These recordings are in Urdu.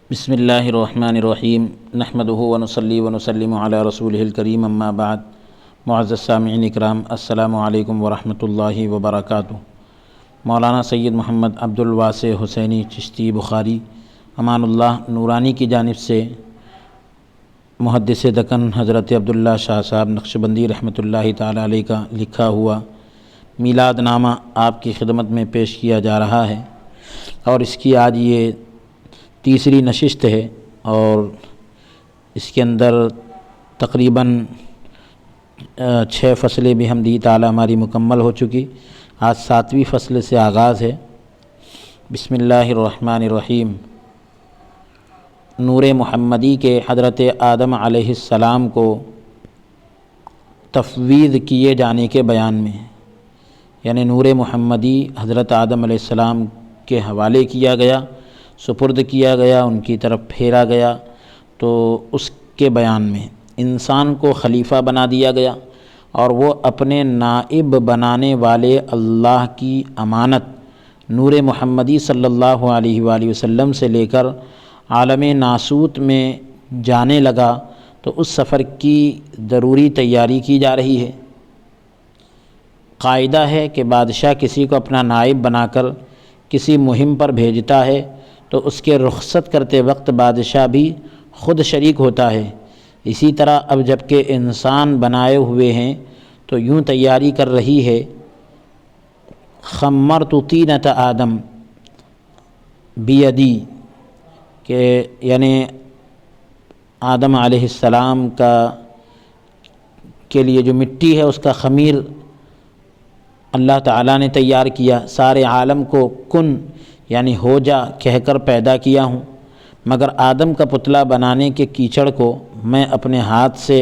بسم اللہ الرحمن الرحیم نحمدہ ونصلی ونسلم علی رسولہ الکریم اما بعد۔ معزز سامعین اکرام، السلام علیکم ورحمۃ اللہ وبرکاتہ۔ مولانا سید محمد عبد الواسع حسینی چشتی بخاری امان اللہ نورانی کی جانب سے محدث دکن حضرت عبداللہ شاہ صاحب نقشبندی رحمۃ اللہ تعالی علیہ کا لکھا ہوا میلاد نامہ آپ کی خدمت میں پیش کیا جا رہا ہے، اور اس کی آج یہ تیسری نشست ہے، اور اس کے اندر تقریباً 6 فصلیں بھی بحمدہ تعالی ہماری مکمل ہو چکی۔ آج 7ویں فصل سے آغاز ہے۔ بسم اللہ الرحمن الرحیم۔ نور محمدی کے حضرت آدم علیہ السلام کو تفویض کیے جانے کے بیان میں، یعنی نور محمدی حضرت آدم علیہ السلام کے حوالے کیا گیا، سپرد کیا گیا، ان کی طرف پھیرا گیا، تو اس کے بیان میں انسان کو خلیفہ بنا دیا گیا، اور وہ اپنے نائب بنانے والے اللہ کی امانت نور محمدی صلی اللہ علیہ وآلہ وسلم سے لے کر عالم ناسوت میں جانے لگا، تو اس سفر کی ضروری تیاری کی جا رہی ہے۔ قاعدہ ہے کہ بادشاہ کسی کو اپنا نائب بنا کر کسی مہم پر بھیجتا ہے تو اس کے رخصت کرتے وقت بادشاہ بھی خود شریک ہوتا ہے۔ اسی طرح اب جب کہ انسان بنائے ہوئے ہیں تو یوں تیاری کر رہی ہے، خمرت طینۃ آدم بیدی، کہ یعنی آدم علیہ السلام کے لیے جو مٹی ہے اس کا خمیر اللہ تعالیٰ نے تیار کیا، سارے عالم کو کن یعنی ہو جا کہہ کر پیدا کیا ہوں، مگر آدم کا پتلا بنانے کے کیچڑ کو میں اپنے ہاتھ سے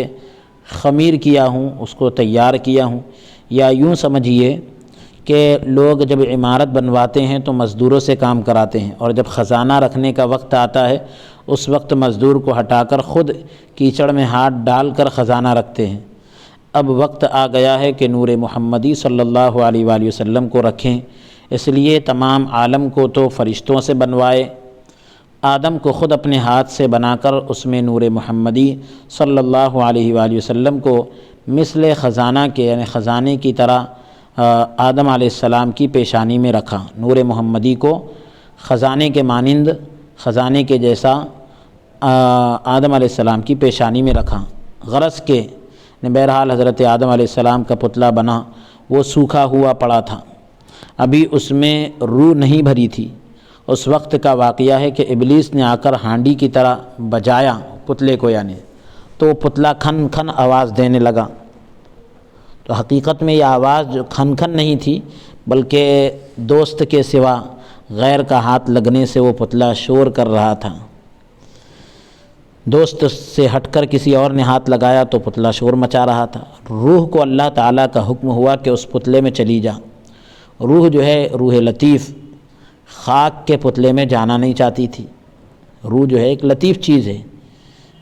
خمیر کیا ہوں، اس کو تیار کیا ہوں۔ یا یوں سمجھیے کہ لوگ جب عمارت بنواتے ہیں تو مزدوروں سے کام کراتے ہیں، اور جب خزانہ رکھنے کا وقت آتا ہے اس وقت مزدور کو ہٹا کر خود کیچڑ میں ہاتھ ڈال کر خزانہ رکھتے ہیں۔ اب وقت آ گیا ہے کہ نور محمدی صلی اللہ علیہ وآلہ وسلم کو رکھیں، اس لیے تمام عالم کو تو فرشتوں سے بنوائے، آدم کو خود اپنے ہاتھ سے بنا کر اس میں نور محمدی صلی اللہ علیہ وآلہ وسلم کو مثل خزانہ کے یعنی خزانے کی طرح آدم علیہ السلام کی پیشانی میں رکھا۔ نور محمدی کو خزانے کے مانند، خزانے کے جیسا آدم علیہ السلام کی پیشانی میں رکھا، غرض کہ بہرحال حضرت آدم علیہ السلام کا پتلا بنا، وہ سوکھا ہوا پڑا تھا، ابھی اس میں روح نہیں بھری تھی۔ اس وقت کا واقعہ ہے کہ ابلیس نے آ کر ہانڈی کی طرح بجایا پتلے کو، یعنی تو پتلا کھن کھن آواز دینے لگا۔ تو حقیقت میں یہ آواز جو کھن کھن نہیں تھی، بلکہ دوست کے سوا غیر کا ہاتھ لگنے سے وہ پتلا شور کر رہا تھا۔ دوست سے ہٹ کر کسی اور نے ہاتھ لگایا تو پتلا شور مچا رہا تھا۔ روح کو اللہ تعالیٰ کا حکم ہوا کہ اس پتلے میں چلی جا۔ روح جو ہے روح لطیف، خاک کے پتلے میں جانا نہیں چاہتی تھی۔ روح جو ہے ایک لطیف چیز ہے،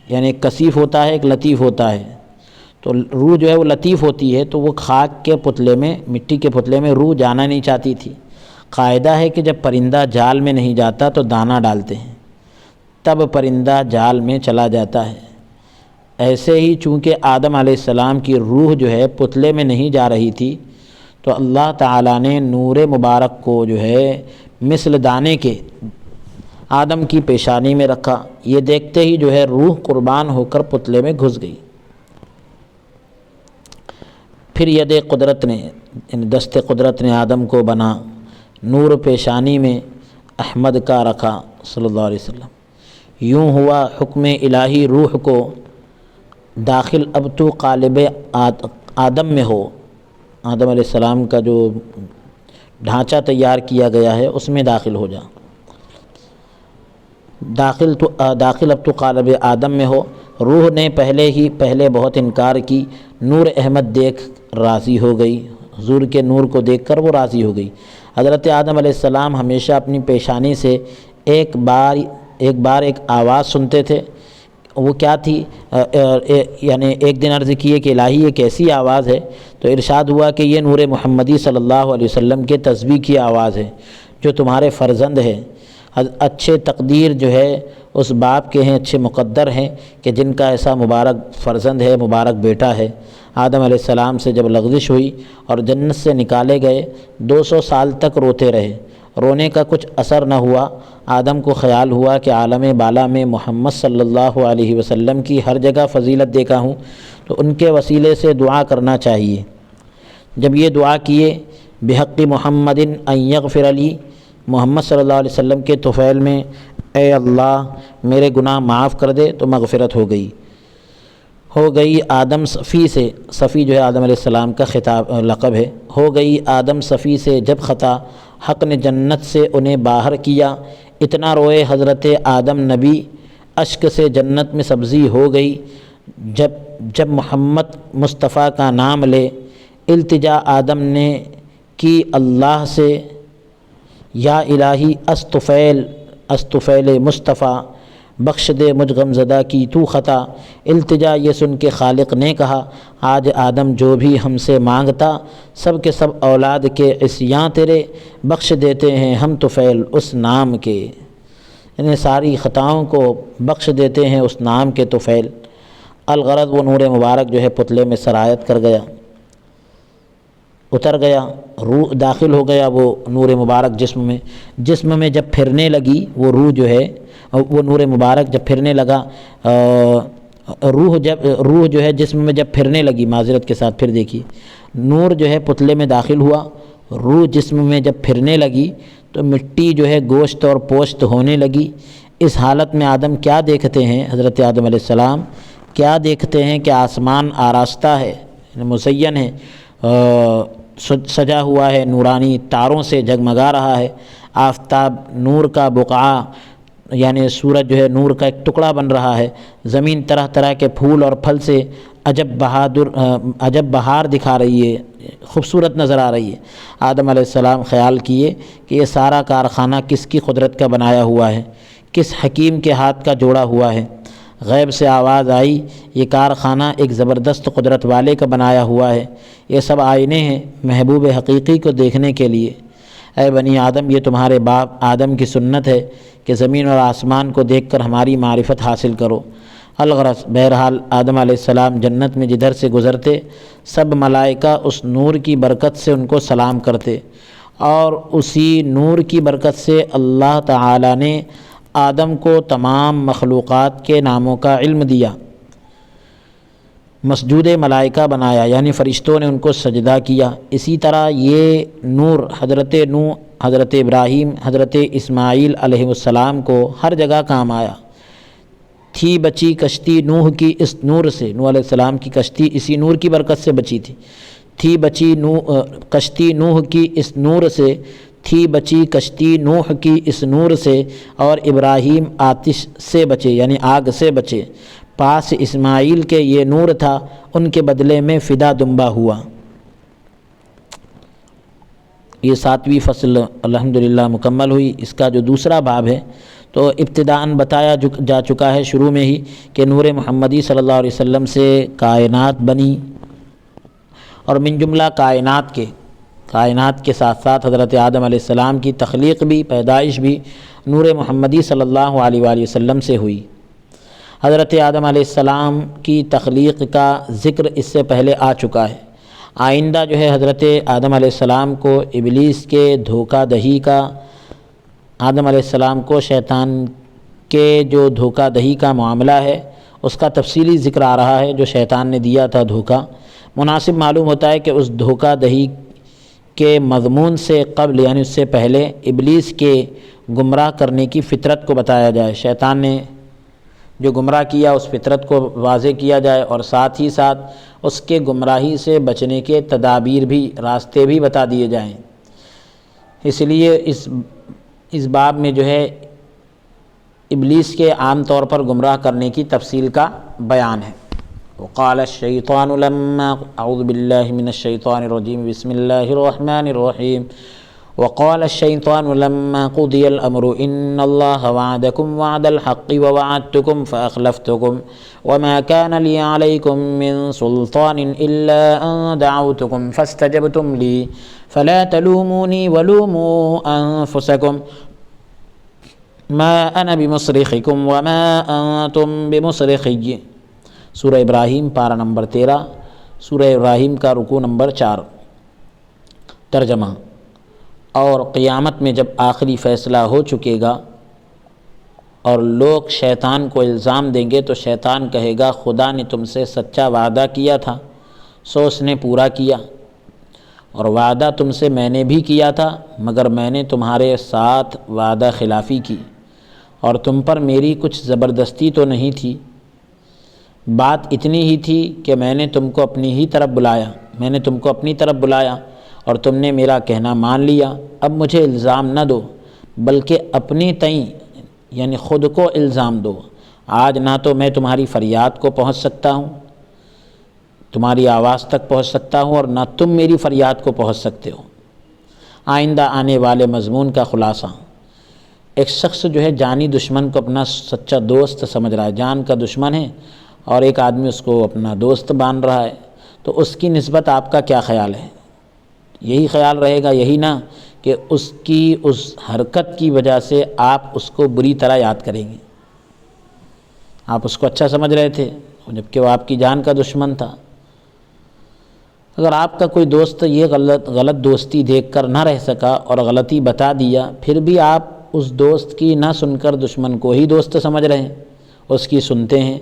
یعنی ایک کثیف ہوتا ہے، ایک لطیف ہوتا ہے۔ تو روح جو ہے وہ لطیف ہوتی ہے، تو وہ خاک کے پتلے میں، مٹی کے پتلے میں روح جانا نہیں چاہتی تھی۔ قاعدہ ہے کہ جب پرندہ جال میں نہیں جاتا تو دانہ ڈالتے ہیں، تب پرندہ جال میں چلا جاتا ہے۔ ایسے ہی چونکہ آدم علیہ السلام کی روح جو ہے پتلے میں نہیں جا رہی تھی، تو اللہ تعالیٰ نے نور مبارک کو جو ہے مثل دانے کے آدم کی پیشانی میں رکھا۔ یہ دیکھتے ہی جو ہے روح قربان ہو کر پتلے میں گھس گئی۔ پھر ید قدرت نے، یعنی دست قدرت نے آدم کو بنا، نور پیشانی میں احمد کا رکھا صلی اللہ علیہ وسلم۔ یوں ہوا حکم الہی روح کو داخل، اب تو قالب آدم میں ہو، آدم علیہ السلام کا جو ڈھانچہ تیار کیا گیا ہے اس میں داخل ہو جا، داخل اب تو قالب آدم میں ہو۔ روح نے پہلے بہت انکار کی، نور احمد دیکھ راضی ہو گئی، حضور کے نور کو دیکھ کر وہ راضی ہو گئی۔ حضرت آدم علیہ السلام ہمیشہ اپنی پیشانی سے ایک بار ایک آواز سنتے تھے، وہ کیا تھی؟ یعنی ایک دن عرض کیے کہ الہی یہ کیسی آواز ہے؟ تو ارشاد ہوا کہ یہ نور محمدی صلی اللہ علیہ وسلم کے تسبیح کی آواز ہے، جو تمہارے فرزند ہے۔ اچھے تقدیر جو ہے اس باپ کے ہیں، اچھے مقدر ہیں کہ جن کا ایسا مبارک فرزند ہے، مبارک بیٹا ہے۔ آدم علیہ السلام سے جب لغزش ہوئی اور جنت سے نکالے گئے، 200 سال تک روتے رہے، رونے کا کچھ اثر نہ ہوا۔ آدم کو خیال ہوا کہ عالم بالا میں محمد صلی اللہ علیہ وسلم کی ہر جگہ فضیلت دیکھا ہوں، تو ان کے وسیلے سے دعا کرنا چاہیے۔ جب یہ دعا کیے بحق محمد ان یغفر لی، محمد صلی اللہ علیہ وسلم کے طفیل میں، اے اللہ میرے گناہ معاف کر دے، تو مغفرت ہو گئی آدم صفی سے۔ صفی جو ہے آدم علیہ السلام کا لقب ہے۔ ہو گئی آدم صفی سے جب خطا، حق نے جنت سے انہیں باہر کیا، اتنا روئے حضرت آدم نبی، اشک سے جنت میں سبزی ہو گئی۔ جب محمد مصطفیٰ کا نام لے، التجا آدم نے کی اللہ سے، یا الہی استفیل مصطفیٰ، بخش دے مجھ غم زدہ کی تو خطا۔ التجا یہ سن کے خالق نے کہا، آج آدم جو بھی ہم سے مانگتا، سب کے سب اولاد کے عصیاں تیرے، بخش دیتے ہیں ہم طفیل اس نام کے، یعنی ساری خطاؤں کو بخش دیتے ہیں اس نام کے طفیل۔ الغرض وہ نور مبارک جو ہے پتلے میں سرایت کر گیا، اتر گیا، روح داخل ہو گیا وہ نور مبارک جسم میں جب پھرنے لگی وہ روح جو ہے، وہ نور مبارک جب پھرنے لگا، روح جو ہے جسم میں جب پھرنے لگی، معذرت کے ساتھ پھر دیکھیے، نور جو ہے پتلے میں داخل ہوا، روح جسم میں جب پھرنے لگی تو مٹی جو ہے گوشت اور پوشت ہونے لگی۔ اس حالت میں آدم کیا دیکھتے ہیں؟ حضرت آدم علیہ السلام کیا دیکھتے ہیں کہ آسمان آراستہ ہے، مزین ہے، سجا ہوا ہے، نورانی تاروں سے جگمگا رہا ہے، آفتاب نور کا بقعہ یعنی سورج جو ہے نور کا ایک ٹکڑا بن رہا ہے، زمین طرح طرح کے پھول اور پھل سے عجب بہار دکھا رہی ہے، خوبصورت نظر آ رہی ہے۔ آدم علیہ السلام خیال کیے کہ یہ سارا کارخانہ کس کی قدرت کا بنایا ہوا ہے، کس حکیم کے ہاتھ کا جوڑا ہوا ہے؟ غیب سے آواز آئی، یہ کارخانہ ایک زبردست قدرت والے کا بنایا ہوا ہے، یہ سب آئینے ہیں محبوب حقیقی کو دیکھنے کے لیے۔ اے بنی آدم، یہ تمہارے باپ آدم کی سنت ہے کہ زمین اور آسمان کو دیکھ کر ہماری معرفت حاصل کرو۔ الغرض بہرحال آدم علیہ السلام جنت میں جدھر سے گزرتے، سب ملائکہ اس نور کی برکت سے ان کو سلام کرتے، اور اسی نور کی برکت سے اللہ تعالی نے آدم کو تمام مخلوقات کے ناموں کا علم دیا، مسجود ملائکہ بنایا، یعنی فرشتوں نے ان کو سجدہ کیا۔ اسی طرح یہ نور حضرت نوح، حضرت ابراہیم، حضرت اسماعیل علیہ السلام کو ہر جگہ کام آیا۔ تھی بچی کشتی نوح کی اس نور سے، نوح علیہ السلام کی کشتی اسی نور کی برکت سے بچی تھی بچی کشتی نوح کی اس نور سے، تھی بچی کشتی نوح کی اس نور سے، اور ابراہیم آتش سے بچے یعنی آگ سے بچے، پاس اسماعیل کے یہ نور تھا، ان کے بدلے میں فدا دمبا ہوا۔ یہ 7ویں فصل الحمدللہ مکمل ہوئی۔ اس کا جو دوسرا باب ہے تو ابتداءً بتایا جا چکا ہے شروع میں ہی کہ نور محمدی صلی اللہ علیہ وسلم سے کائنات بنی، اور من جملہ کائنات کے ساتھ ساتھ حضرت آدم علیہ السلام کی تخلیق بھی، پیدائش بھی نور محمدی صلی اللہ علیہ وآلہ وسلم سے ہوئی۔ حضرت آدم علیہ السلام کی تخلیق کا ذکر اس سے پہلے آ چکا ہے۔ آئندہ جو ہے حضرت آدم علیہ السلام کو ابلیس کے دھوکہ دہی کا، آدم علیہ السلام کو شیطان کے جو دھوکہ دہی کا معاملہ ہے اس کا تفصیلی ذکر آ رہا ہے، جو شیطان نے دیا تھا دھوکہ۔ مناسب معلوم ہوتا ہے کہ اس دھوکہ دہی کے مضمون سے قبل یعنی اس سے پہلے ابلیس کے گمراہ کرنے کی فطرت کو بتایا جائے، شیطان نے جو گمراہ کیا اس فطرت کو واضح کیا جائے، اور ساتھ ہی ساتھ اس کے گمراہی سے بچنے کے تدابیر بھی، راستے بھی بتا دیے جائیں۔ اس لیے اس باب میں جو ہے ابلیس کے عام طور پر گمراہ کرنے کی تفصیل کا بیان ہے۔ وقال الشیطان لما اعوذ باللہ من الشیطان الرجیم بسم اللہ الرحمن الرحیم وقال الشیطان لما قضی الامر ان اللہ وعدکم وعد الحق ووعدتکم فاخلفتکم وما كان لی علیکم من سلطان الا ان دعوتکم فاستجبتم لی فلا تلومونی ولوموا انفسکم ما انا بمصرخکم وما انتم بمصرخی، سورہ ابراہیم پارہ نمبر 13، سورہ ابراہیم کا رکوع نمبر 4۔ ترجمہ: اور قیامت میں جب آخری فیصلہ ہو چکے گا اور لوگ شیطان کو الزام دیں گے تو شیطان کہے گا خدا نے تم سے سچا وعدہ کیا تھا سو اس نے پورا کیا، اور وعدہ تم سے میں نے بھی کیا تھا مگر میں نے تمہارے ساتھ وعدہ خلافی کی اور تم پر میری کچھ زبردستی تو نہیں تھی، بات اتنی ہی تھی کہ میں نے تم کو اپنی طرف بلایا اور تم نے میرا کہنا مان لیا۔ اب مجھے الزام نہ دو بلکہ اپنی تئیں یعنی خود کو الزام دو۔ آج نہ تو میں تمہاری فریاد کو پہنچ سکتا ہوں، تمہاری آواز تک پہنچ سکتا ہوں، اور نہ تم میری فریاد کو پہنچ سکتے ہو۔ آئندہ آنے والے مضمون کا خلاصہ: ایک شخص جو ہے جانی دشمن کو اپنا سچا دوست سمجھ رہا ہے، جان کا دشمن ہے اور ایک آدمی اس کو اپنا دوست مان رہا ہے، تو اس کی نسبت آپ کا کیا خیال ہے؟ یہی خیال رہے گا، یہی نہ کہ اس کی اس حرکت کی وجہ سے آپ اس کو بری طرح یاد کریں گے۔ آپ اس کو اچھا سمجھ رہے تھے جبکہ وہ آپ کی جان کا دشمن تھا۔ اگر آپ کا کوئی دوست یہ غلط دوستی دیکھ کر نہ رہ سکا اور غلطی بتا دیا، پھر بھی آپ اس دوست کی نہ سن کر دشمن کو ہی دوست سمجھ رہے ہیں، اس کی سنتے ہیں،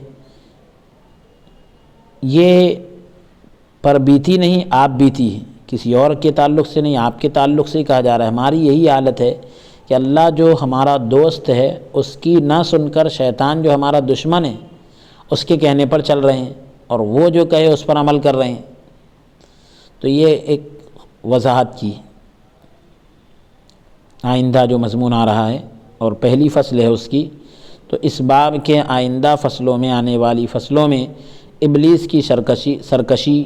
یہ پر بیتی نہیں آپ بیتی ہے، کسی اور کے تعلق سے نہیں آپ کے تعلق سے ہی کہا جا رہا ہے۔ ہماری یہی حالت ہے کہ اللہ جو ہمارا دوست ہے اس کی نہ سن کر شیطان جو ہمارا دشمن ہے اس کے کہنے پر چل رہے ہیں، اور وہ جو کہے اس پر عمل کر رہے ہیں۔ تو یہ ایک وضاحت کی آئندہ جو مضمون آ رہا ہے اور پہلی فصل ہے اس کی، تو اس باب کے آئندہ فصلوں میں آنے والی فصلوں میں ابلیس کی سرکشی،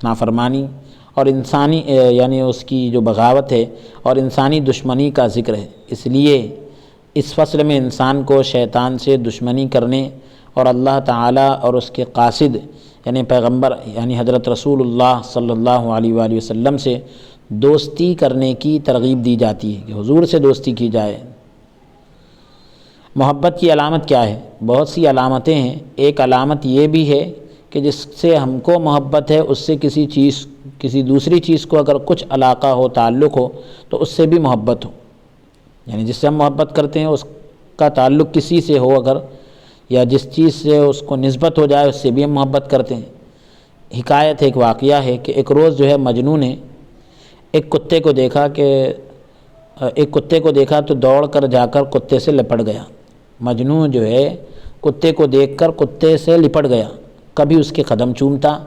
نافرمانی اور انسانی یعنی اس کی جو بغاوت ہے اور انسانی دشمنی کا ذکر ہے۔ اس لیے اس فصل میں انسان کو شیطان سے دشمنی کرنے اور اللہ تعالیٰ اور اس کے قاصد یعنی پیغمبر یعنی حضرت رسول اللہ صلی اللہ علیہ وآلہ وسلم سے دوستی کرنے کی ترغیب دی جاتی ہے کہ حضور سے دوستی کی جائے۔ محبت کی علامت کیا ہے؟ بہت سی علامتیں ہیں۔ ایک علامت یہ بھی ہے کہ جس سے ہم کو محبت ہے اس سے کسی دوسری چیز کو اگر کچھ علاقہ ہو، تعلق ہو، تو اس سے بھی محبت ہو، یعنی جس سے ہم محبت کرتے ہیں اس کا تعلق کسی سے ہو اگر، یا جس چیز سے اس کو نسبت ہو جائے اس سے بھی ہم محبت کرتے ہیں۔ حکایت ایک واقعہ ہے کہ ایک روز جو ہے مجنوں نے ایک کتے کو دیکھا تو دوڑ کر جا کر کتے سے لپٹ گیا۔ مجنوں جو ہے کتے کو دیکھ کر کتے سے لپٹ گیا، کبھی اس کے قدم چومتا،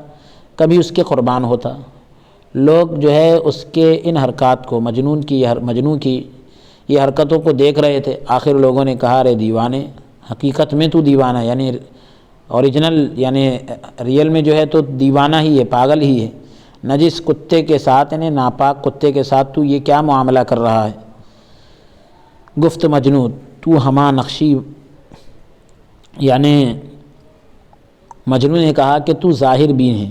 کبھی اس کے قربان ہوتا۔ لوگ جو ہے اس کے ان حرکات کو مجنوں کی یہ حرکتوں کو دیکھ رہے تھے۔ آخر لوگوں نے کہا رے دیوانے، حقیقت میں تو دیوانہ یعنی اوریجنل یعنی ریئل میں جو ہے تو دیوانہ ہی ہے، پاگل ہی ہے، نجس کتے کے ساتھ یعنی ناپاک کتے کے ساتھ تو یہ کیا معاملہ کر رہا ہے؟ گفت مجنوں تو ہما نقشی، یعنی مجنوں نے کہا کہ تو ظاہر بین ہے،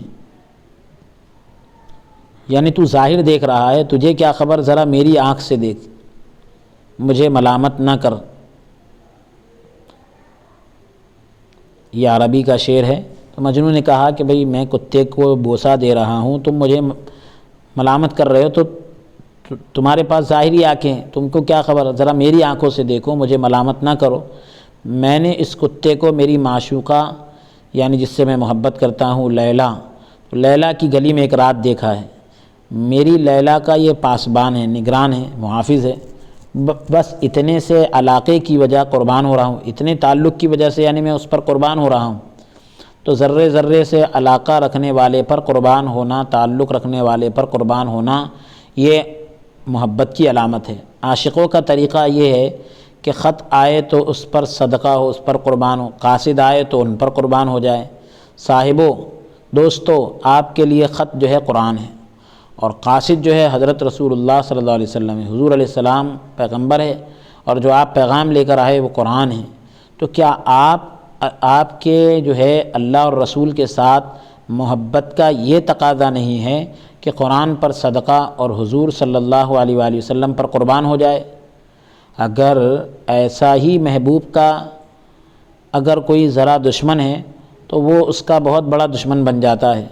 یعنی تو ظاہر دیکھ رہا ہے، تجھے کیا خبر، ذرا میری آنکھ سے دیکھ، مجھے ملامت نہ کر۔ یہ عربی کا شعر ہے۔ تو مجنوں نے کہا کہ بھئی میں کتے کو بوسہ دے رہا ہوں، تم مجھے ملامت کر رہے ہو، تو تمہارے پاس ظاہری آنکھیں ہیں، تم کو کیا خبر، ذرا میری آنکھوں سے دیکھو، مجھے ملامت نہ کرو۔ میں نے اس کتے کو میری معشوقہ یعنی جس سے میں محبت کرتا ہوں لیلا کی گلی میں ایک رات دیکھا ہے۔ میری لیلا کا یہ پاسبان ہے، نگران ہے، محافظ ہے، بس اتنے سے علاقے کی وجہ قربان ہو رہا ہوں، اتنے تعلق کی وجہ سے یعنی میں اس پر قربان ہو رہا ہوں۔ تو ذرے ذرے سے علاقہ رکھنے والے پر قربان ہونا، تعلق رکھنے والے پر قربان ہونا، یہ محبت کی علامت ہے۔ عاشقوں کا طریقہ یہ ہے کہ خط آئے تو اس پر صدقہ ہو، اس پر قربان ہو، قاصد آئے تو ان پر قربان ہو جائے۔ صاحبو، دوستو، آپ کے لیے خط جو ہے قرآن ہے، اور قاصد جو ہے حضرت رسول اللہ صلی اللہ علیہ وسلم ہے، حضور علیہ السلام پیغمبر ہے، اور جو آپ پیغام لے کر آئے وہ قرآن ہے۔ تو کیا آپ کے جو ہے اللہ اور رسول کے ساتھ محبت کا یہ تقاضا نہیں ہے کہ قرآن پر صدقہ اور حضور صلی اللہ علیہ وآلہ وسلم پر قربان ہو جائے؟ اگر ایسا ہی محبوب کا اگر کوئی ذرا دشمن ہے تو وہ اس کا بہت بڑا دشمن بن جاتا ہے۔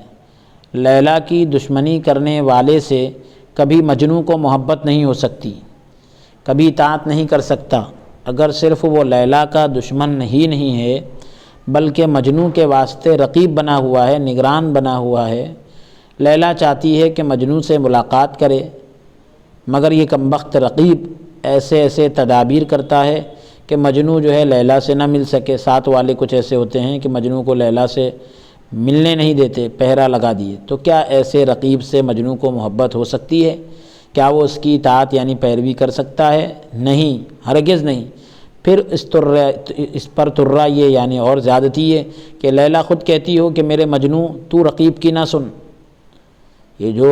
لیلا کی دشمنی کرنے والے سے کبھی مجنوں کو محبت نہیں ہو سکتی، کبھی اطاعت نہیں کر سکتا۔ اگر صرف وہ لیلا کا دشمن ہی نہیں ہے بلکہ مجنوں کے واسطے رقیب بنا ہوا ہے، نگران بنا ہوا ہے۔ لیلا چاہتی ہے کہ مجنوں سے ملاقات کرے، مگر یہ کمبخت رقیب ایسے تدابیر کرتا ہے کہ مجنوں جو ہے لیلا سے نہ مل سکے۔ ساتھ والے کچھ ایسے ہوتے ہیں کہ مجنوں کو لیلا سے ملنے نہیں دیتے، پہرا لگا دیے۔ تو کیا ایسے رقیب سے مجنوں کو محبت ہو سکتی ہے؟ کیا وہ اس کی اطاعت یعنی پیروی کر سکتا ہے؟ نہیں، ہرگز نہیں۔ پھر اس پر ترا یہ یعنی اور زیادتی ہے کہ لیلا خود کہتی ہو کہ میرے مجنوں تو رقیب کی نہ سن، یہ جو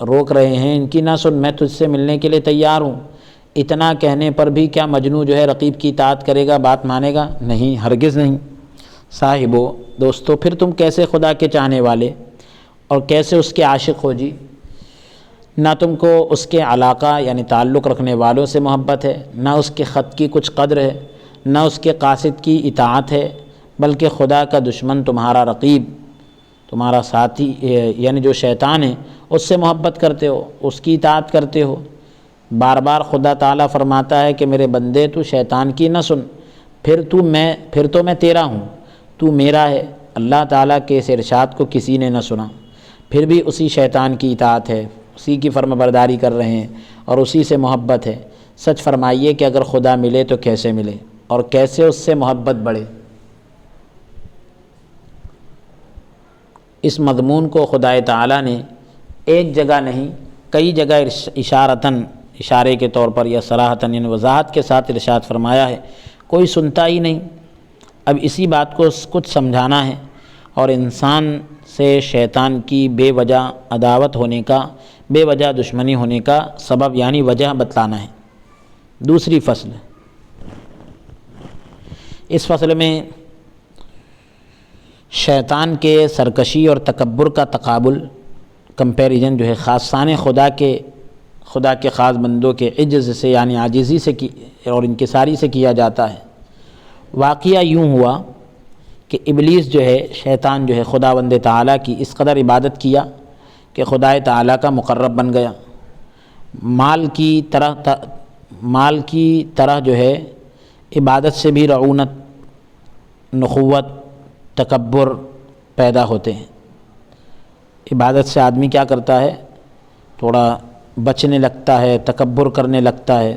روک رہے ہیں ان کی نہ سن، میں تجھ سے ملنے کے لیے تیار ہوں۔ اتنا کہنے پر بھی کیا مجنوں جو ہے رقیب کی اطاعت کرے گا، بات مانے گا؟ نہیں، ہرگز نہیں۔ صاحبو، دوستو، پھر تم کیسے خدا کے چاہنے والے اور کیسے اس کے عاشق ہو جی؟ نہ تم کو اس کے علاقہ یعنی تعلق رکھنے والوں سے محبت ہے، نہ اس کے خط کی کچھ قدر ہے، نہ اس کے قاصد کی اطاعت ہے، بلکہ خدا کا دشمن تمہارا رقیب، تمہارا ساتھی یعنی جو شیطان ہے اس سے محبت کرتے ہو، اس کی اطاعت کرتے ہو۔ بار بار خدا تعالیٰ فرماتا ہے کہ میرے بندے تو شیطان کی نہ سن، پھر تو میں تیرا ہوں، تو میرا ہے۔ اللہ تعالیٰ کے اس ارشاد کو کسی نے نہ سنا، پھر بھی اسی شیطان کی اطاعت ہے، اسی کی فرما برداری کر رہے ہیں اور اسی سے محبت ہے۔ سچ فرمائیے کہ اگر خدا ملے تو کیسے ملے اور کیسے اس سے محبت بڑھے؟ اس مضمون کو خدا تعالیٰ نے ایک جگہ نہیں کئی جگہ اشارے کے طور پر یا صراحتاً یعنی وضاحت کے ساتھ ارشاد فرمایا ہے، کوئی سنتا ہی نہیں۔ اب اسی بات کو کچھ سمجھانا ہے اور انسان سے شیطان کی بے وجہ عداوت ہونے کا، بے وجہ دشمنی ہونے کا سبب یعنی وجہ بتلانا ہے۔ دوسری فصل، اس فصل میں شیطان کے سرکشی اور تکبر کا تقابل، کمپیریزن جو ہے خاصان خدا کے خاص بندوں کے عجز سے یعنی عاجزی سے اور انکساری سے کیا جاتا ہے۔ واقعہ یوں ہوا کہ ابلیس جو ہے، شیطان جو ہے، خداوند تعالیٰ کی اس قدر عبادت کیا کہ خدا تعالیٰ کا مقرب بن گیا۔ مال کی طرح جو ہے عبادت سے بھی رعونت، نخوت، تکبر پیدا ہوتے ہیں۔ عبادت سے آدمی کیا کرتا ہے؟ تھوڑا بچنے لگتا ہے، تکبر کرنے لگتا ہے۔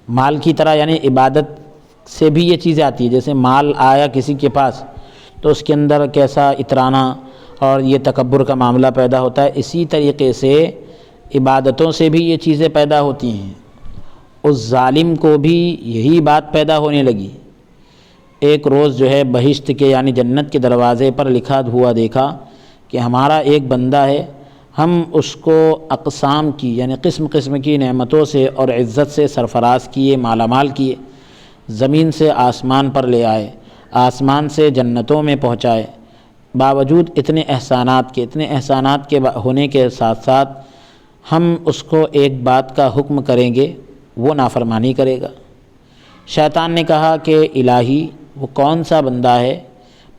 مال کی طرح یعنی عبادت سے بھی یہ چیزیں آتی ہیں، جیسے مال آیا کسی کے پاس تو اس کے اندر کیسا اترانا اور یہ تکبر کا معاملہ پیدا ہوتا ہے، اسی طریقے سے عبادتوں سے بھی یہ چیزیں پیدا ہوتی ہیں۔ اس ظالم کو بھی یہی بات پیدا ہونے لگی۔ ایک روز جو ہے بہشت کے یعنی جنت کے دروازے پر لکھا ہوا دیکھا کہ ہمارا ایک بندہ ہے، ہم اس کو اقسام کی یعنی قسم قسم کی نعمتوں سے اور عزت سے سرفراز کیے، مالا مال کیے، زمین سے آسمان پر لے آئے، آسمان سے جنتوں میں پہنچائے۔ باوجود اتنے احسانات کے ہونے کے ساتھ ساتھ ہم اس کو ایک بات کا حکم کریں گے، وہ نافرمانی کرے گا۔ شیطان نے کہا کہ الہی، وہ کون سا بندہ ہے؟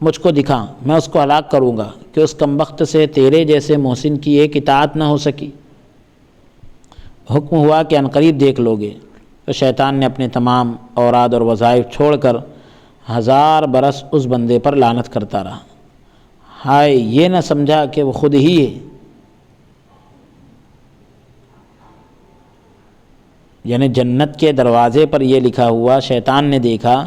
مجھ کو دکھا، میں اس کو ہلاک کروں گا کہ اس کمبخت سے تیرے جیسے محسن کی ایک اطاعت نہ ہو سکی۔ حکم ہوا کہ عنقریب دیکھ لو گے۔ تو شیطان نے اپنے تمام اوراد اور وظائف چھوڑ کر 1000 برس اس بندے پر لعنت کرتا رہا۔ ہائے، یہ نہ سمجھا کہ وہ خود ہی ہے، یعنی جنت کے دروازے پر یہ لکھا ہوا شیطان نے دیکھا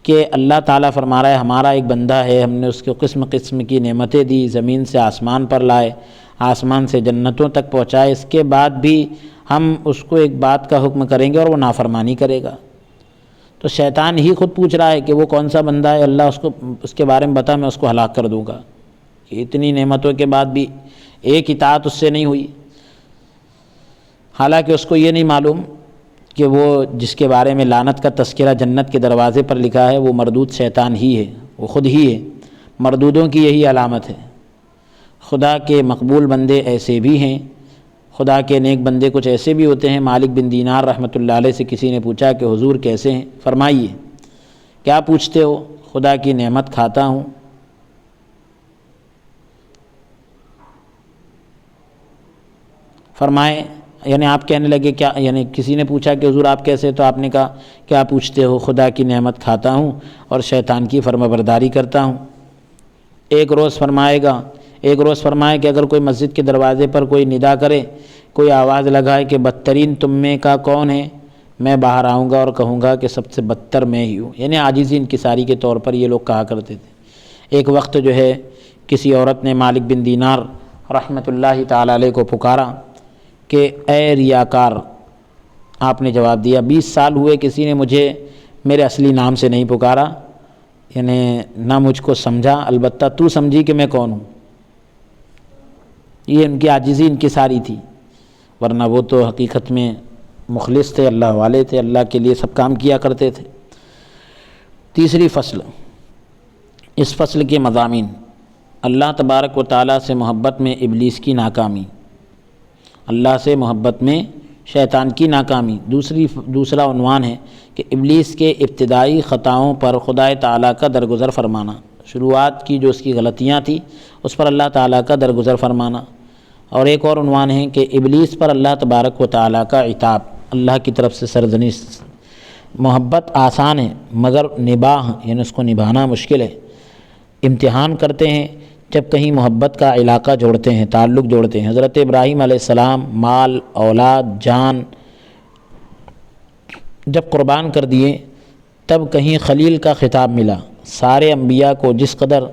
کہ اللہ تعالیٰ فرما رہا ہے ہمارا ایک بندہ ہے، ہم نے اس کو قسم قسم کی نعمتیں دی، زمین سے آسمان پر لائے، آسمان سے جنتوں تک پہنچائے، اس کے بعد بھی ہم اس کو ایک بات کا حکم کریں گے اور وہ نافرمانی کرے گا۔ تو شیطان ہی خود پوچھ رہا ہے کہ وہ کون سا بندہ ہے، اللہ اس کے بارے میں بتا، میں اس کو ہلاک کر دوں گا۔ اتنی نعمتوں کے بعد بھی ایک اطاعت اس سے نہیں ہوئی، حالانکہ اس کو یہ نہیں معلوم کہ وہ جس کے بارے میں لعنت کا تذکرہ جنت کے دروازے پر لکھا ہے وہ مردود شیطان ہی ہے، وہ خود ہی ہے۔ مردودوں کی یہی علامت ہے۔ خدا کے مقبول بندے ایسے بھی ہیں، خدا کے نیک بندے کچھ ایسے بھی ہوتے ہیں۔ مالک بن دینار رحمۃ اللہ علیہ سے کسی نے پوچھا کہ حضور کیسے ہیں؟ فرمائیے کیا پوچھتے ہو؟ خدا کی نعمت کھاتا ہوں۔ فرمائے یعنی آپ کہنے لگے کیا، یعنی کسی نے پوچھا کہ حضور آپ کیسے، تو آپ نے کہا کیا پوچھتے ہو؟ خدا کی نعمت کھاتا ہوں اور شیطان کی فرمانبرداری کرتا ہوں۔ ایک روز فرمائے کہ اگر کوئی مسجد کے دروازے پر کوئی ندا کرے، کوئی آواز لگائے کہ بدترین تم میں کا کون ہے، میں باہر آؤں گا اور کہوں گا کہ سب سے بدتر میں ہی ہوں۔ یعنی عاجزی انکساری کے طور پر یہ لوگ کہا کرتے تھے۔ ایک وقت جو ہے کسی عورت نے مالک بن دینار رحمۃ اللہ تعالی علیہ کو پکارا کہ اے ریاکار۔ آپ نے جواب دیا 20 سال ہوئے کسی نے مجھے میرے اصلی نام سے نہیں پکارا، یعنی نہ مجھ کو سمجھا، البتہ تو سمجھی کہ میں کون ہوں۔ یہ ان کی عاجزی انکساری تھی، ورنہ وہ تو حقیقت میں مخلص تھے، اللہ والے تھے، اللہ کے لیے سب کام کیا کرتے تھے۔ تیسری فصل، اس فصل کے مضامین: اللہ تبارک و تعالیٰ سے محبت میں ابلیس کی ناکامی، اللہ سے محبت میں شیطان کی ناکامی۔ دوسرا عنوان ہے کہ ابلیس کے ابتدائی خطاؤں پر خدا تعالیٰ کا درگزر فرمانا، شروعات کی جو اس کی غلطیاں تھیں اس پر اللہ تعالیٰ کا درگزر فرمانا۔ اور ایک اور عنوان ہے کہ ابلیس پر اللہ تبارک و تعالیٰ کا عتاب، اللہ کی طرف سے سرزنش۔ محبت آسان ہے مگر نباہ یعنی اس کو نبھانا مشکل ہے۔ امتحان کرتے ہیں جب کہیں محبت کا علاقہ جوڑتے ہیں، تعلق جوڑتے ہیں۔ حضرت ابراہیم علیہ السلام مال، اولاد، جان جب قربان کر دیے تب کہیں خلیل کا خطاب ملا۔ سارے انبیاء کو جس قدر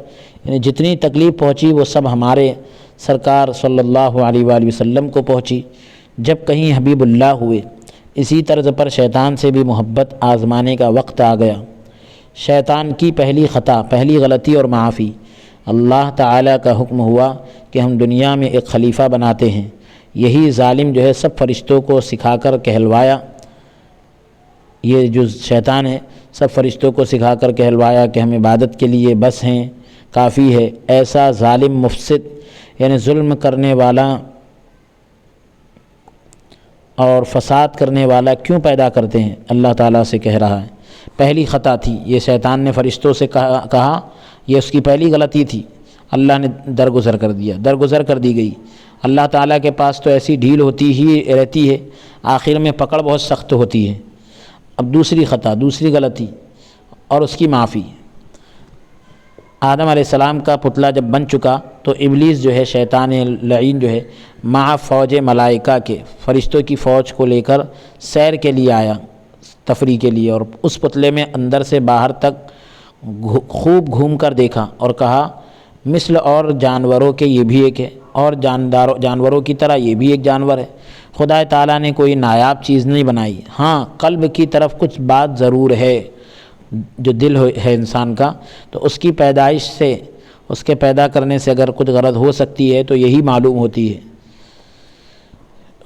یعنی جتنی تکلیف پہنچی وہ سب ہمارے سرکار صلی اللہ علیہ وآلہ وسلم کو پہنچی جب کہیں حبیب اللہ ہوئے۔ اسی طرز پر شیطان سے بھی محبت آزمانے کا وقت آ گیا۔ شیطان کی پہلی خطا، پہلی غلطی اور معافی، اللہ تعالیٰ کا حکم ہوا کہ ہم دنیا میں ایک خلیفہ بناتے ہیں۔ یہی ظالم جو ہے سب فرشتوں کو سکھا کر کہلوایا، یہ جو شیطان ہے سب فرشتوں کو سکھا کر کہلوایا کہ ہم عبادت کے لیے بس ہیں، کافی ہے۔ ایسا ظالم مفسد یعنی ظلم کرنے والا اور فساد کرنے والا کیوں پیدا کرتے ہیں؟ اللہ تعالیٰ سے کہہ رہا ہے۔ پہلی خطا تھی یہ، شیطان نے فرشتوں سے کہا، یہ اس کی پہلی غلطی تھی۔ اللہ نے درگزر کر دی گئی۔ اللہ تعالیٰ کے پاس تو ایسی ڈھیل ہوتی ہی رہتی ہے، آخر میں پکڑ بہت سخت ہوتی ہے۔ اب دوسری خطا، دوسری غلطی اور اس کی معافی۔ آدم علیہ السلام کا پتلا جب بن چکا تو ابلیس جو ہے، شیطان لعین جو ہے، مع فوج ملائکہ کے، فرشتوں کی فوج کو لے کر سیر کے لیے آیا، تفریح کے لیے، اور اس پتلے میں اندر سے باہر تک خوب گھوم کر دیکھا اور کہا مثل اور جانوروں کے یہ بھی ایک ہے، اور جانوروں کی طرح یہ بھی ایک جانور ہے۔ خدا تعالیٰ نے کوئی نایاب چیز نہیں بنائی، ہاں قلب کی طرف کچھ بات ضرور ہے، جو دل ہے انسان کا، تو اس کی پیدائش سے، اس کے پیدا کرنے سے اگر کچھ غرض ہو سکتی ہے تو یہی معلوم ہوتی ہے۔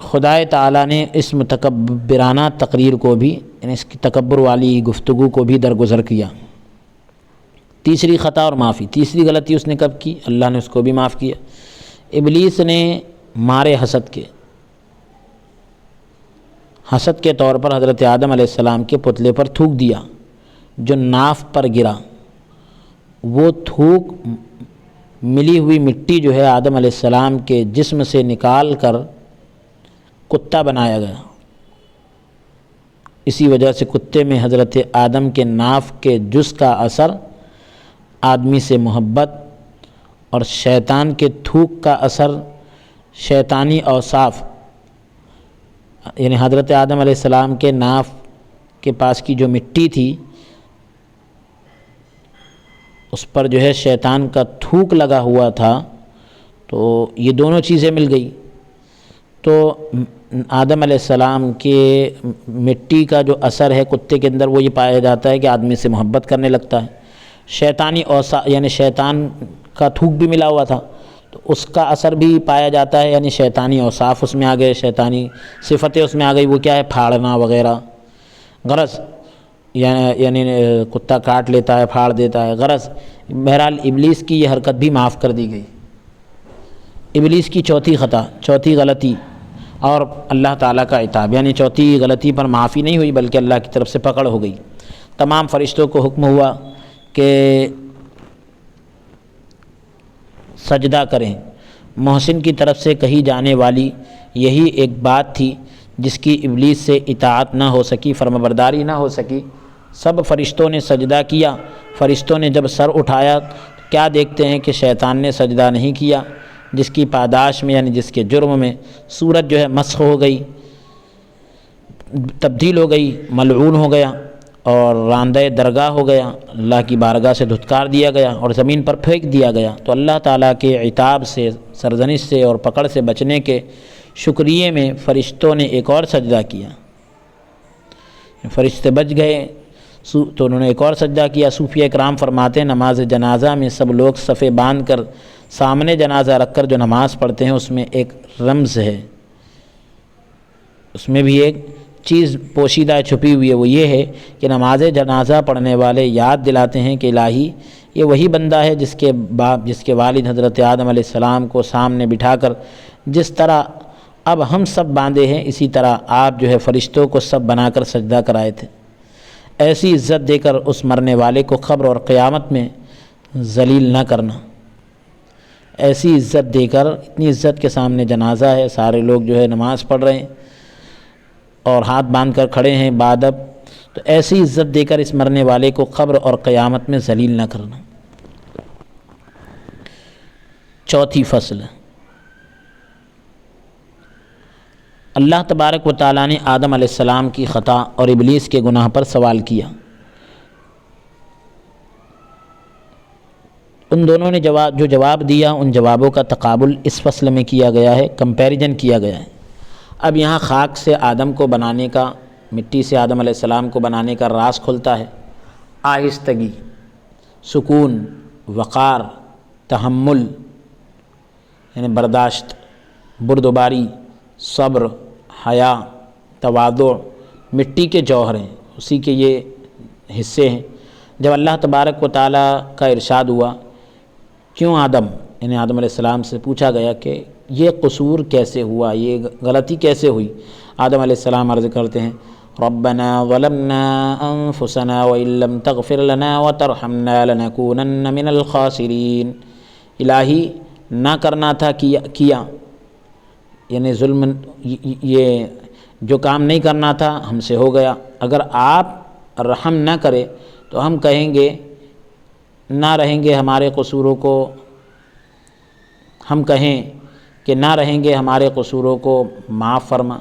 خدا تعالیٰ نے اس متکبرانہ تقریر کو بھی، یعنی اس کی تکبر والی گفتگو کو بھی درگزر کیا۔ تیسری خطا اور معافی، تیسری غلطی اس نے کب کی؟ اللہ نے اس کو بھی معاف کیا۔ ابلیس نے مارے حسد کے طور پر حضرت آدم علیہ السلام کے پتلے پر تھوک دیا، جو ناف پر گرا، وہ تھوک ملی ہوئی مٹی جو ہے آدم علیہ السلام کے جسم سے نکال کر کتا بنایا گیا۔ اسی وجہ سے کتے میں حضرت آدم کے ناف کے جز کا اثر، آدمی سے محبت، اور شیطان کے تھوک کا اثر شیطانی اوصاف، یعنی حضرت آدم علیہ السلام کے ناف کے پاس کی جو مٹی تھی اس پر جو ہے شیطان کا تھوک لگا ہوا تھا، تو یہ دونوں چیزیں مل گئی، تو آدم علیہ السلام کے مٹی کا جو اثر ہے کتے کے اندر وہ یہ پایا جاتا ہے کہ آدمی سے محبت کرنے لگتا ہے۔ شیطانی اوصاف یعنی شیطان کا تھوک بھی ملا ہوا تھا تو اس کا اثر بھی پایا جاتا ہے، یعنی شیطانی اوصاف اس میں آ گئے، شیطانی صفتیں اس میں آ گئی، وہ کیا ہے؟ پھاڑنا وغیرہ، غرض یعنی کتا کاٹ لیتا ہے، پھاڑ دیتا ہے، غرض بہرحال ابلیس کی یہ حرکت بھی معاف کر دی گئی۔ ابلیس کی چوتھی خطا، چوتھی غلطی، اور اللہ تعالیٰ کا عتاب، یعنی چوتھی غلطی پر معافی نہیں ہوئی بلکہ اللہ کی طرف سے پکڑ ہو گئی۔ تمام فرشتوں کو حکم ہوا کہ سجدہ کریں۔ محسن کی طرف سے کہی جانے والی یہی ایک بات تھی جس کی ابلیس سے اطاعت نہ ہو سکی، فرمانبرداری نہ ہو سکی۔ سب فرشتوں نے سجدہ کیا۔ فرشتوں نے جب سر اٹھایا کیا دیکھتے ہیں کہ شیطان نے سجدہ نہیں کیا، جس کی پاداش میں یعنی جس کے جرم میں سورج جو ہے مسخ ہو گئی، تبدیل ہو گئی، ملعون ہو گیا اور راندہ درگاہ ہو گیا، اللہ کی بارگاہ سے دھتکار دیا گیا اور زمین پر پھینک دیا گیا۔ تو اللہ تعالیٰ کے عتاب سے، سرزنش سے اور پکڑ سے بچنے کے شکریہ میں فرشتوں نے ایک اور سجدہ کیا۔ فرشتے بچ گئے تو انہوں نے ایک اور سجدہ کیا۔ صوفیہ اکرام فرماتے ہیں نماز جنازہ میں سب لوگ صفیں باندھ کر سامنے جنازہ رکھ کر جو نماز پڑھتے ہیں اس میں ایک رمز ہے، اس میں بھی ایک چیز پوشیدہ چھپی ہوئی ہے، وہ یہ ہے کہ نماز جنازہ پڑھنے والے یاد دلاتے ہیں کہ الہی یہ وہی بندہ ہے جس کے والد حضرت آدم علیہ السلام کو سامنے بٹھا کر جس طرح اب ہم سب باندھے ہیں اسی طرح آپ جو ہے فرشتوں کو سب بنا کر سجدہ کرائے تھے۔ ایسی عزت دے کر اس مرنے والے کو قبر اور قیامت میں ذلیل نہ کرنا۔ ایسی عزت دے کر، اتنی عزت کے سامنے جنازہ ہے، سارے لوگ جو ہے نماز پڑھ رہے ہیں اور ہاتھ باندھ کر کھڑے ہیں بادب، تو ایسی عزت دے کر اس مرنے والے کو قبر اور قیامت میں ذلیل نہ کرنا۔ چوتھی فصل، اللہ تبارک و تعالیٰ نے آدم علیہ السلام کی خطا اور ابلیس کے گناہ پر سوال کیا۔ ان دونوں نے جو جواب دیا ان جوابوں کا تقابل اس فصل میں کیا گیا ہے، کمپیریزن کیا گیا ہے۔ اب یہاں خاک سے آدم کو بنانے کا، مٹی سے آدم علیہ السلام کو بنانے کا راز کھلتا ہے۔ آہستگی، سکون، وقار، تحمل یعنی برداشت، بردباری، صبر، حیا، تواضع مٹی کے جوہر ہیں، اسی کے یہ حصے ہیں۔ جب اللہ تبارک و تعالیٰ کا ارشاد ہوا کیوں آدم، یعنی آدم علیہ السلام سے پوچھا گیا کہ یہ قصور کیسے ہوا، یہ غلطی کیسے ہوئی، آدم علیہ السلام عرض کرتے ہیں ربنا ظلمنا انفسنا وان لم تغفر لنا وترحمنا لنکونن من الخاسرین، الہی نہ کرنا تھا کیا، یعنی ظلم، یہ جو کام نہیں کرنا تھا ہم سے ہو گیا، اگر آپ رحم نہ کرے تو ہم کہیں گے نہ رہیں گے ہمارے قصوروں کو، ہم کہیں کہ نہ رہیں گے ہمارے قصوروں کو معاف فرما۔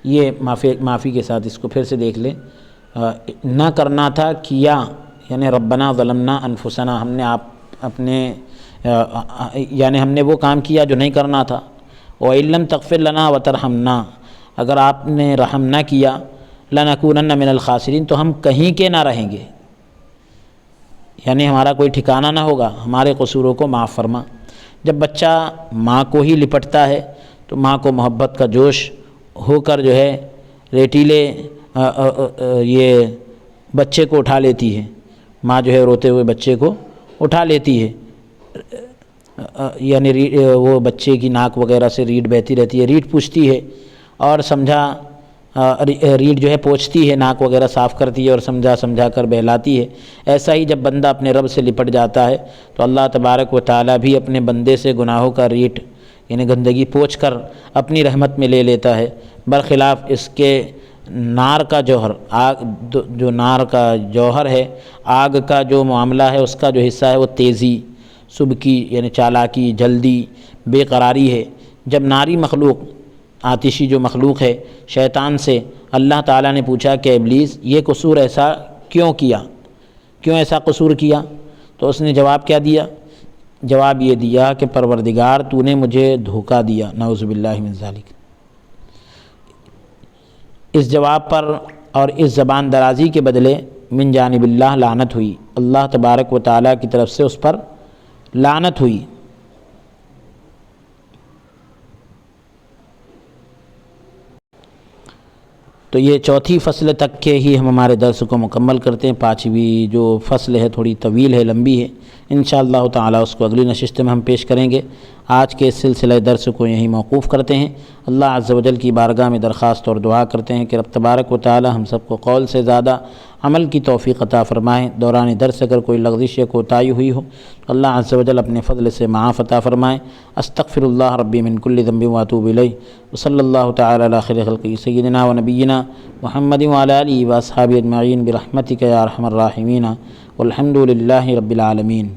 یہ معافی کے ساتھ اس کو پھر سے دیکھ لیں، نہ کرنا تھا کیا، یعنی ربنا ظلمنا انفسنا، ہم نے یعنی ہم نے وہ کام کیا جو نہیں کرنا تھا۔ وَإِن لَّمْ تَغْفِرْ لَنَا وَتَرْحَمْنَا، اگر آپ نے رحم نہ کیا، لَنَكُونَنَّ مِنَ الْخَاسِرِينَ، تو ہم کہیں کے نہ رہیں گے، یعنی ہمارا کوئی ٹھکانہ نہ ہوگا، ہمارے قصوروں کو معاف فرما۔ جب بچہ ماں کو ہی لپٹتا ہے تو ماں کو محبت کا جوش ہو کر جو ہے ریٹیلے یہ بچے کو اٹھا لیتی ہے، ماں جو ہے روتے ہوئے بچے کو اٹھا لیتی ہے، یعنی وہ بچے کی ناک وغیرہ سے ریڑھ بہتی رہتی ہے، ریڑھ پوچھتی ہے اور سمجھا ریڑھ جو ہے پوچھتی ہے، ناک وغیرہ صاف کرتی ہے اور سمجھا کر بہلاتی ہے۔ ایسا ہی جب بندہ اپنے رب سے لپٹ جاتا ہے تو اللہ تبارک و تعالیٰ بھی اپنے بندے سے گناہوں کا ریٹ یعنی گندگی پوچھ کر اپنی رحمت میں لے لیتا ہے، برخلاف اس کے نار کا جوہر، جو نار کا جوہر ہے، آگ کا جو معاملہ ہے، اس کا جو حصہ ہے وہ تیزی، سبکی یعنی چالاکی، جلدی، بے قراری ہے۔ جب ناری مخلوق، آتشی جو مخلوق ہے، شیطان سے اللہ تعالیٰ نے پوچھا کہ ابلیس یہ قصور ایسا کیوں کیا، کیوں ایسا قصور کیا، تو اس نے جواب کیا دیا؟ جواب یہ دیا کہ پروردگار تو نے مجھے دھوکہ دیا، نعوذ باللہ من ذالک۔ اس جواب پر اور اس زبان درازی کے بدلے من جانب اللہ لعنت ہوئی، اللہ تبارک و تعالیٰ کی طرف سے اس پر لعنت ہوئی۔ تو یہ چوتھی فصل تک کے ہی ہم ہمارے درس کو مکمل کرتے ہیں۔ پانچویں جو فصل ہے تھوڑی طویل ہے، لمبی ہے، انشاءاللہ تعالی اس کو اگلی نشست میں ہم پیش کریں گے۔ آج کے اس سلسلہ درس کو یہیں موقوف کرتے ہیں۔ اللہ عز و جل کی بارگاہ میں درخواست اور دعا کرتے ہیں کہ رب تبارک و تعالی ہم سب کو قول سے زیادہ عمل کی توفیق عطا فرمائیں۔ دوران درس اگر کوئی لغزش یا کوتاہی ہوئی ہو تو اللہ عز و جل اپنے فضل سے معاف عطا فرمائیں۔ استغفر اللہ ربی من کل ذنب واتوب الیہ، وصلی اللہ تعالی علی خیر خلقہ سیدنا و نبینا محمد وعلی آلہ واصحابہ اجمعین برحمتک یا ارحم الراحمین، والحمد للہ رب العالمین۔